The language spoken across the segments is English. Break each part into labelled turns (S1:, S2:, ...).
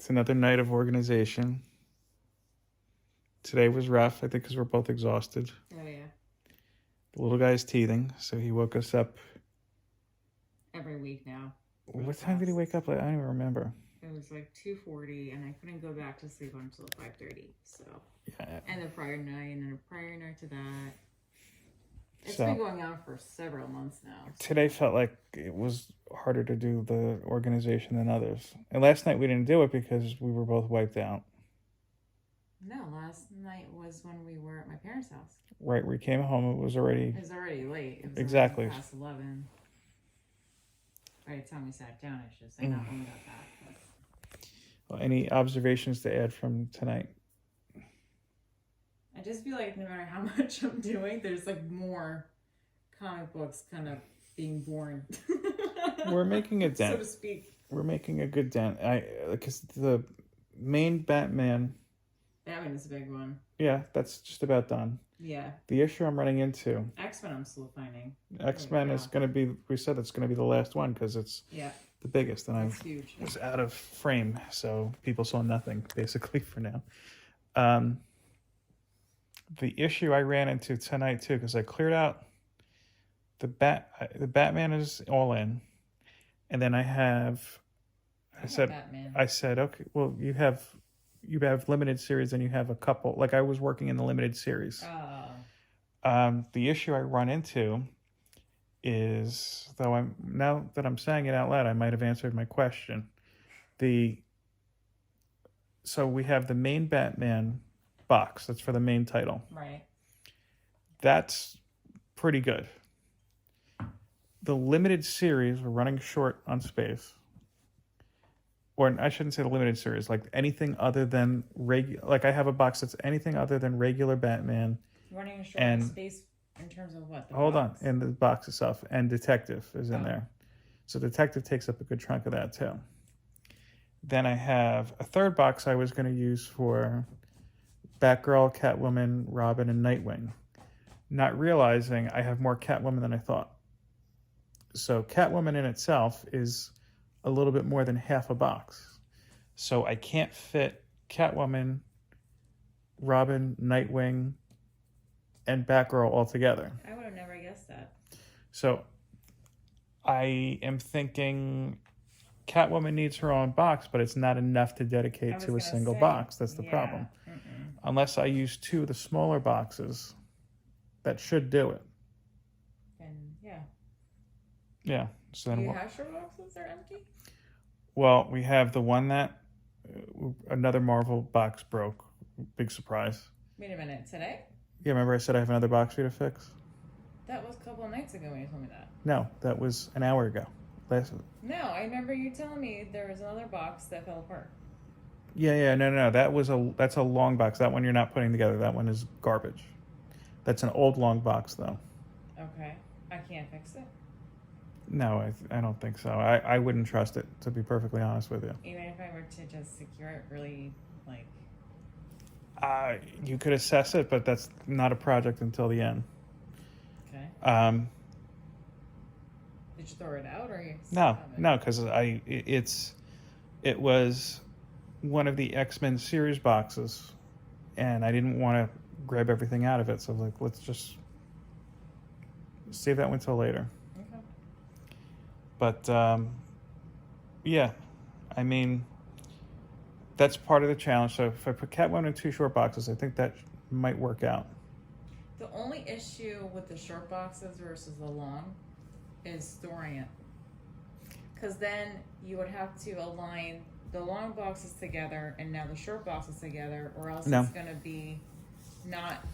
S1: It's another night of organization. Today was rough, I think, because we're both exhausted.
S2: Oh, yeah.
S1: The little guy's teething, so he woke us up.
S2: Every week now.
S1: What time did he wake up? I don't even remember.
S2: It was like 2:40, and I couldn't go back to sleep until 5:30. So.
S1: Yeah.
S2: And the prior night, and then a prior night to that. It's been going on for several months now. So.
S1: Today felt like it was harder to do the organization than others. And last night we didn't do it because we were both wiped out.
S2: No, last night was when we were at my parents' house.
S1: Right, we came home, it was already
S2: late. It was
S1: exactly
S2: already past 11. By the time we sat down, I should say, not only got that. But...
S1: Well, any observations to add from tonight?
S2: I just feel like no matter how much I'm doing, there's like more comic books kind of being born.
S1: We're making a dent,
S2: so to speak.
S1: We're making a good dent. Because the main Batman
S2: is a big one.
S1: Yeah, that's just about done.
S2: Yeah.
S1: The issue I'm running into...
S2: X-Men I'm still finding.
S1: X-Men is going to be... We said it's going to be the last one because it's the biggest. And I was out of frame, so people saw nothing, basically, for now. The issue I ran into tonight, too, because I cleared out... The Batman is all in. And then I have... I said, okay, well, you have limited series and you have a couple, like I was working in the limited series. The issue I run into is, now that I'm saying it out loud, I might have answered my question. So we have the main Batman box, that's for the main title.
S2: Right.
S1: That's pretty good. The limited series, we're running short on space. Or I shouldn't say the limited series, like anything other than like I have a box that's anything other than regular Batman.
S2: Running short on space in terms of what?
S1: Hold on, and the box itself, and Detective is in there. So Detective takes up a good chunk of that too. Then I have a third box I was going to use for Batgirl, Catwoman, Robin, and Nightwing. Not realizing I have more Catwoman than I thought. So Catwoman in itself is a little bit more than half a box. So I can't fit Catwoman, Robin, Nightwing, and Batgirl all together.
S2: I would have never guessed that.
S1: So I am thinking Catwoman needs her own box, but it's not enough to dedicate to a single box. That's the problem. Unless I use two of the smaller boxes, that should do it.
S2: And
S1: yeah. So then
S2: do you have short boxes that are empty?
S1: Well, we have the one that another Marvel box broke. Big surprise.
S2: Wait a minute, today?
S1: Yeah, remember I said I have another box for you to fix?
S2: That was a couple of nights ago when you told me that.
S1: No, that was an hour ago.
S2: No, I remember you telling me there was another box that fell apart.
S1: Yeah, no. That's a long box. That one you're not putting together. That one is garbage. That's an old long box, though.
S2: Okay, I can't fix it.
S1: No, I don't think so. I wouldn't trust it, to be perfectly honest with you.
S2: Even if I were to just secure it really, like...
S1: You could assess it, but that's not a project until the end.
S2: Okay. Did you throw it out, or you...
S1: No, because it was one of the X-Men series boxes, and I didn't want to grab everything out of it, so like, let's just save that one till later.
S2: Okay.
S1: But, yeah, I mean, that's part of the challenge. So if I put Catwoman in two short boxes, I think that might work out.
S2: The only issue with the short boxes versus the long is storing it. Because then you would have to align the long boxes together and now the short boxes together, or else it's going to be not...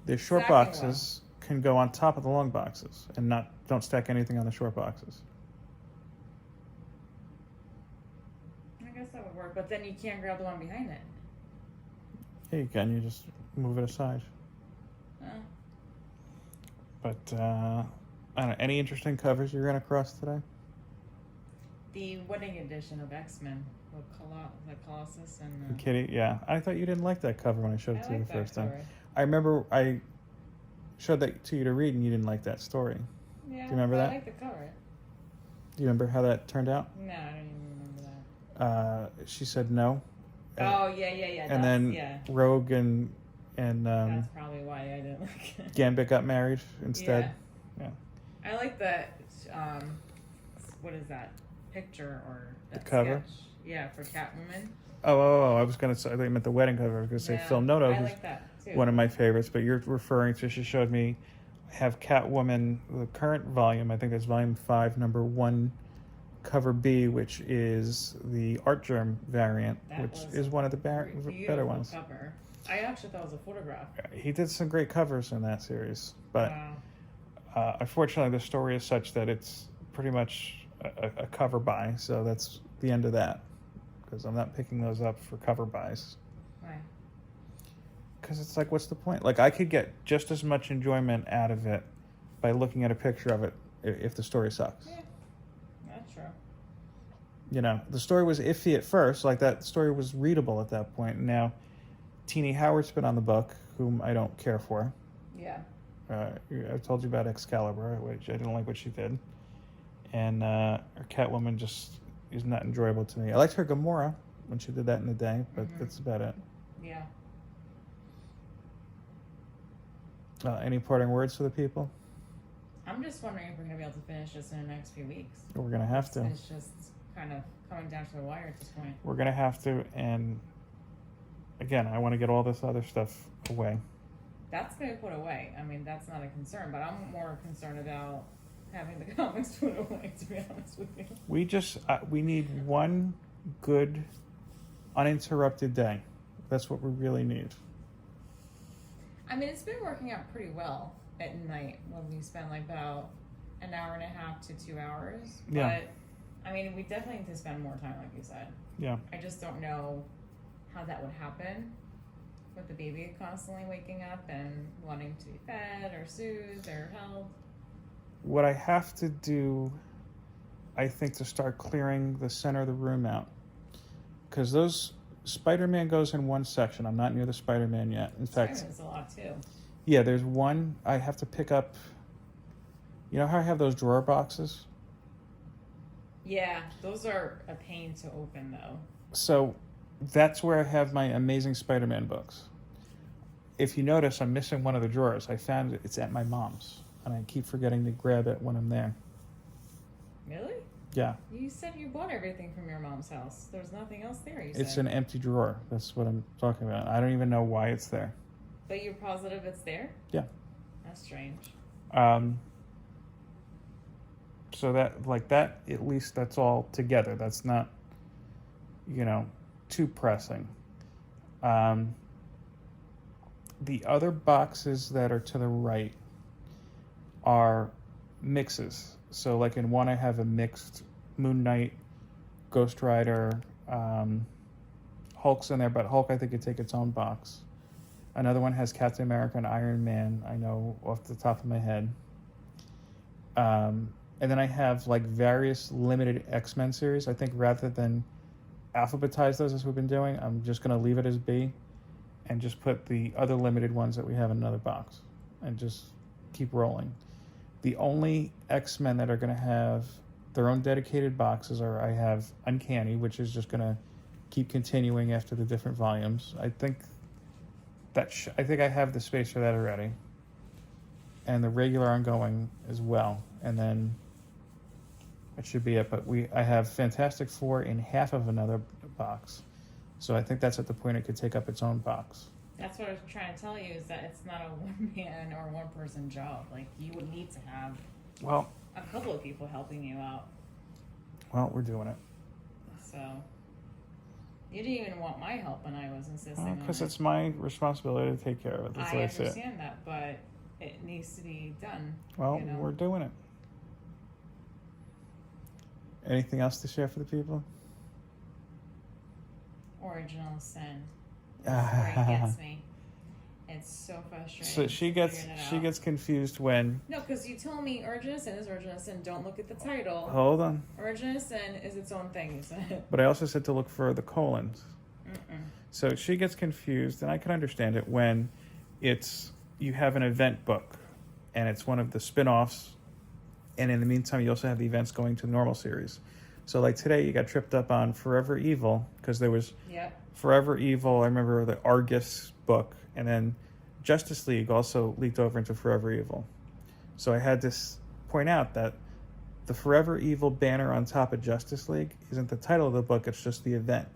S1: The short boxes can go on top of the long boxes and don't stack anything on the short boxes.
S2: I guess that would work, but then you can't grab the one behind it.
S1: Yeah, you can. You just move it aside. But, I don't know. Any interesting covers you ran across today?
S2: The wedding edition of X-Men with Colossus and...
S1: The Kitty, yeah. I thought you didn't like that cover when I showed it to you the first time. I remember I showed that to you to read and you didn't like that story.
S2: Yeah,
S1: do you remember that?
S2: I like the cover.
S1: Do you remember how that turned out?
S2: No, I don't even remember that.
S1: She said no.
S2: Oh yeah.
S1: And then Rogue and
S2: that's probably why I didn't like it.
S1: Gambit got married instead. Yeah.
S2: I like that. What is that picture or that
S1: the cover?
S2: Sketch? Yeah, for Catwoman.
S1: Oh! I was gonna say I thought you meant the wedding cover. I was gonna say Film Noto,
S2: I like that too.
S1: One of my favorites. But you're referring to. She showed me. I have Catwoman, the current volume. I think that's volume 5, number 1, cover B, which is the Art Germ variant, which is one of the better ones.
S2: Cover. I actually thought it was a photograph.
S1: He did some great covers in that series, but unfortunately, the story is such that it's pretty much a cover buy. So that's the end of that, because I'm not picking those up for cover buys.
S2: Why?
S1: Because it's like, what's the point? Like, I could get just as much enjoyment out of it by looking at a picture of it if the story sucks.
S2: Yeah, that's true.
S1: You know, the story was iffy at first. Like, that story was readable at that point. And now, Teenie Howard's been on the book, whom I don't care for.
S2: Yeah.
S1: I told you about Excalibur, which I didn't like what she did. And her Catwoman just is not enjoyable to me. I liked her Gamora when she did that in the day, but that's about it.
S2: Yeah.
S1: Any parting words for the people?
S2: I'm just wondering if we're going to be able to finish this in the next few weeks.
S1: We're going to have to.
S2: It's just kind of coming down to the wire at this point.
S1: We're going to have to, and again, I want to get all this other stuff away.
S2: That's going to be put away. I mean, that's not a concern, but I'm more concerned about having the comics put away, to be honest with you.
S1: We need one good, uninterrupted day. That's what we really need.
S2: I mean, it's been working out pretty well at night when we spend like about an hour and a half to 2 hours.
S1: Yeah.
S2: But, I mean, we definitely need to spend more time, like you said.
S1: Yeah.
S2: I just don't know how that would happen with the baby constantly waking up and wanting to be fed or soothed or held.
S1: What I have to do, I think, to start clearing the center of the room out, because those Spider-Man goes in one section. I'm not near the Spider-Man yet. In fact,
S2: Spider-Man's a lot too.
S1: Yeah, there's one I have to pick up. You know how I have those drawer boxes?
S2: Yeah, those are a pain to open though.
S1: So that's where I have my Amazing Spider-Man books. If you notice, I'm missing one of the drawers. I found it's at my mom's, and I keep forgetting to grab it when I'm there.
S2: Really?
S1: Yeah.
S2: You said you bought everything from your mom's house. There's nothing else there, you
S1: It's
S2: said.
S1: an empty drawer. That's what I'm talking about. I don't even know why it's there.
S2: But you're positive it's there?
S1: Yeah.
S2: That's strange.
S1: So that, at least that's all together. That's not, too pressing. The other boxes that are to the right are mixes. So like in one I have a mixed Moon Knight, Ghost Rider, Hulk's in there, but Hulk I think could take its own box. Another one has Captain America and Iron Man, I know off the top of my head. And then I have like various limited X-Men series. I think rather than alphabetize those as we've been doing, I'm just going to leave it as B and just put the other limited ones that we have in another box and just keep rolling. The only X-Men that are going to have their own dedicated boxes are I have Uncanny, which is just going to keep continuing after the different volumes. I think I have the space for that already. And the regular ongoing as well. And then that should be it. But I have Fantastic Four in half of another box. So I think that's at the point it could take up its own box.
S2: That's what I was trying to tell you, is that it's not a one-man or one-person job. Like, you would need to have a couple of people helping you out.
S1: Well, we're doing it.
S2: So, you didn't even want my help when I was insisting on it.
S1: Because it's my responsibility to take care of it. That's
S2: I understand that, but it needs to be done.
S1: Well, we're doing it. Anything else to share for the people?
S2: Original Sin. That's where it gets me. It's so frustrating.
S1: So she gets confused when...
S2: No, because you told me Original Sin is Original Sin. Don't look at the title.
S1: Hold on.
S2: Original Sin is its own thing, you said.
S1: But I also said to look for the colons.
S2: Mm-mm.
S1: So she gets confused, and I can understand it when you have an event book, and it's one of the spin-offs, and in the meantime you also have the events going to the normal series. So like today, you got tripped up on Forever Evil because there was
S2: Yep.
S1: Forever Evil. I remember the Argus book, and then Justice League also leaked over into Forever Evil. So I had to point out that the Forever Evil banner on top of Justice League isn't the title of the book, it's just the event.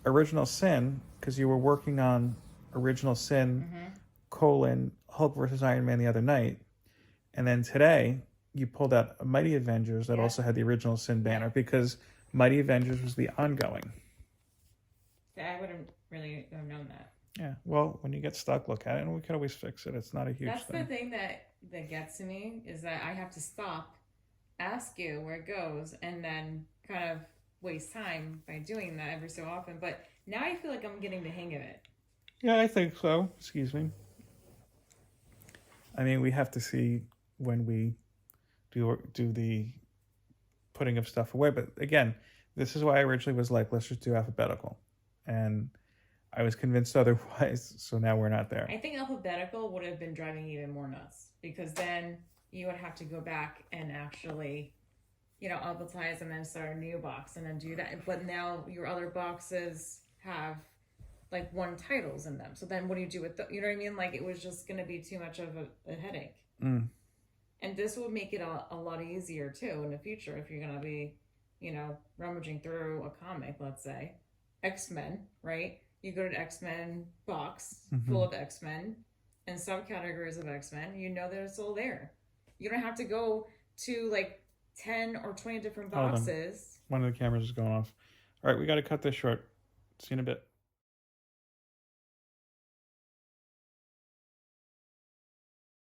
S1: Original Sin, because you were working on Original Sin, Hulk versus Iron Man the other night, and then today you pulled out Mighty Avengers that also had the Original Sin banner, because Mighty Avengers was the ongoing.
S2: I wouldn't really have known that.
S1: Yeah, well, when you get stuck, look at it, and we can always fix it. It's not a huge
S2: That's
S1: thing.
S2: the thing that gets to me, is that I have to stop, ask you where it goes, and then kind of waste time by doing that every so often. But now I feel like I'm getting the hang of it.
S1: Yeah, I think so. Excuse me. I mean, we have to see when we do the putting of stuff away. But again, this is why I originally was like, let's just do alphabetical. And I was convinced otherwise, so now we're not there.
S2: I think alphabetical would have been driving even more nuts, because then you would have to go back and actually, alphabetize and then start a new box and then do that. But now your other boxes have like one titles in them. So then what do you do with you know what I mean? Like, it was just going to be too much of a headache. And this would make it a lot easier too in the future if you're going to be, rummaging through a comic, let's say. X-Men, right? You go to X-Men box full of X-Men and subcategories of X-Men. You know that it's all there. You don't have to go to like 10 or 20 different boxes.
S1: One of the cameras is going off. All right, we got to cut this short. See you in a bit.